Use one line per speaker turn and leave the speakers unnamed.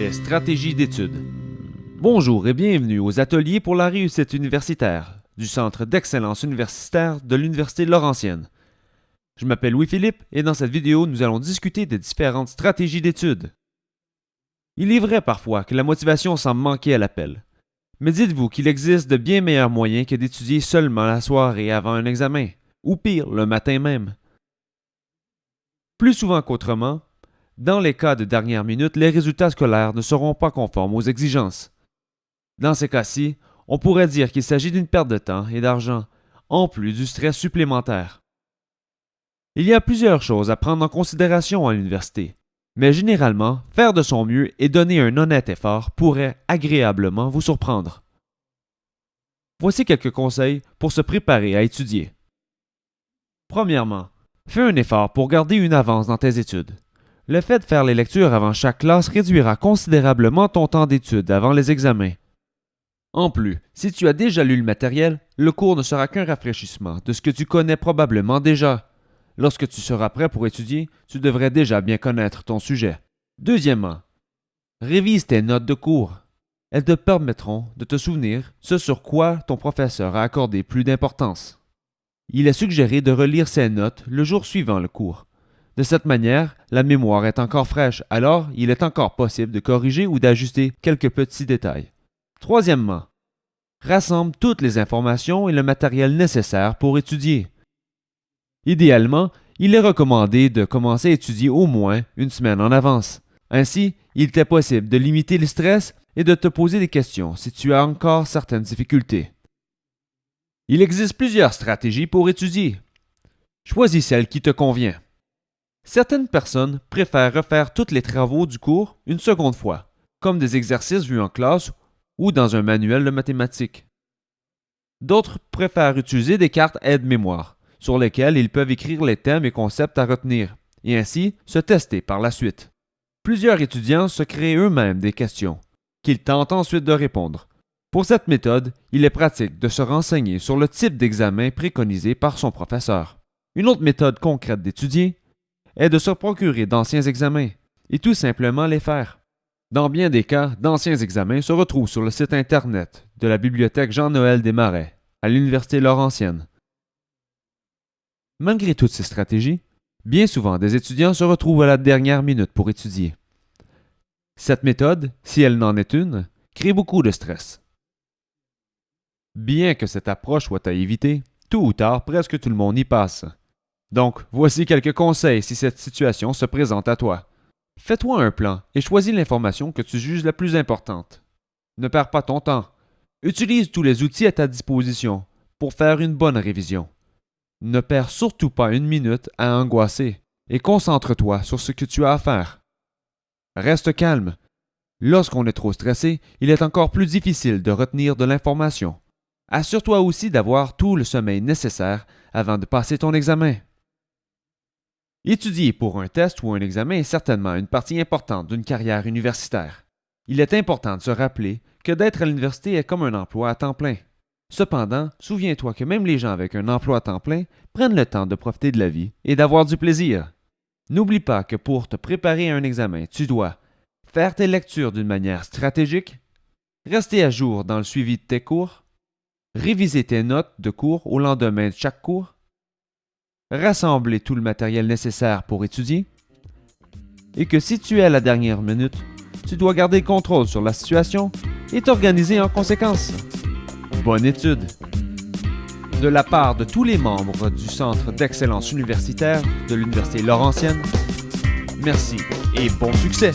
Les stratégies d'études. Bonjour et bienvenue aux ateliers pour la réussite universitaire du Centre d'excellence universitaire de l'Université Laurentienne. Je m'appelle Louis-Philippe et dans cette vidéo, nous allons discuter des différentes stratégies d'études. Il est vrai parfois que la motivation semble manquer à l'appel. Mais dites-vous qu'il existe de bien meilleurs moyens que d'étudier seulement la soirée avant un examen, ou pire, le matin même. Plus souvent qu'autrement, dans les cas de dernière minute, les résultats scolaires ne seront pas conformes aux exigences. Dans ces cas-ci, on pourrait dire qu'il s'agit d'une perte de temps et d'argent, en plus du stress supplémentaire. Il y a plusieurs choses à prendre en considération à l'université, mais généralement, faire de son mieux et donner un honnête effort pourrait agréablement vous surprendre. Voici quelques conseils pour se préparer à étudier. Premièrement, fais un effort pour garder une avance dans tes études. Le fait de faire les lectures avant chaque classe réduira considérablement ton temps d'étude avant les examens. En plus, si tu as déjà lu le matériel, le cours ne sera qu'un rafraîchissement de ce que tu connais probablement déjà. Lorsque tu seras prêt pour étudier, tu devrais déjà bien connaître ton sujet. Deuxièmement, révise tes notes de cours. Elles te permettront de te souvenir ce sur quoi ton professeur a accordé plus d'importance. Il est suggéré de relire ces notes le jour suivant le cours. De cette manière, la mémoire est encore fraîche, alors il est encore possible de corriger ou d'ajuster quelques petits détails. Troisièmement, rassemble toutes les informations et le matériel nécessaire pour étudier. Idéalement, il est recommandé de commencer à étudier au moins une semaine en avance. Ainsi, il t'est possible de limiter le stress et de te poser des questions si tu as encore certaines difficultés. Il existe plusieurs stratégies pour étudier. Choisis celle qui te convient. Certaines personnes préfèrent refaire tous les travaux du cours une seconde fois, comme des exercices vus en classe ou dans un manuel de mathématiques. D'autres préfèrent utiliser des cartes aide-mémoire, sur lesquelles ils peuvent écrire les thèmes et concepts à retenir, et ainsi se tester par la suite. Plusieurs étudiants se créent eux-mêmes des questions, qu'ils tentent ensuite de répondre. Pour cette méthode, il est pratique de se renseigner sur le type d'examen préconisé par son professeur. Une autre méthode concrète d'étudier est de se procurer d'anciens examens et tout simplement les faire. Dans bien des cas, d'anciens examens se retrouvent sur le site Internet de la bibliothèque Jean-Noël Desmarais, à l'Université Laurentienne. Malgré toutes ces stratégies, bien souvent des étudiants se retrouvent à la dernière minute pour étudier. Cette méthode, si elle n'en est une, crée beaucoup de stress. Bien que cette approche soit à éviter, tôt ou tard, presque tout le monde y passe. Donc, voici quelques conseils si cette situation se présente à toi. Fais-toi un plan et choisis l'information que tu juges la plus importante. Ne perds pas ton temps. Utilise tous les outils à ta disposition pour faire une bonne révision. Ne perds surtout pas une minute à angoisser et concentre-toi sur ce que tu as à faire. Reste calme. Lorsqu'on est trop stressé, il est encore plus difficile de retenir de l'information. Assure-toi aussi d'avoir tout le sommeil nécessaire avant de passer ton examen. Étudier pour un test ou un examen est certainement une partie importante d'une carrière universitaire. Il est important de se rappeler que d'être à l'université est comme un emploi à temps plein. Cependant, souviens-toi que même les gens avec un emploi à temps plein prennent le temps de profiter de la vie et d'avoir du plaisir. N'oublie pas que pour te préparer à un examen, tu dois faire tes lectures d'une manière stratégique, rester à jour dans le suivi de tes cours, réviser tes notes de cours au lendemain de chaque cours, rassembler tout le matériel nécessaire pour étudier, et que si tu es à la dernière minute, tu dois garder le contrôle sur la situation et t'organiser en conséquence. Bonne étude! De la part de tous les membres du Centre d'excellence universitaire de l'Université Laurentienne, merci et bon succès!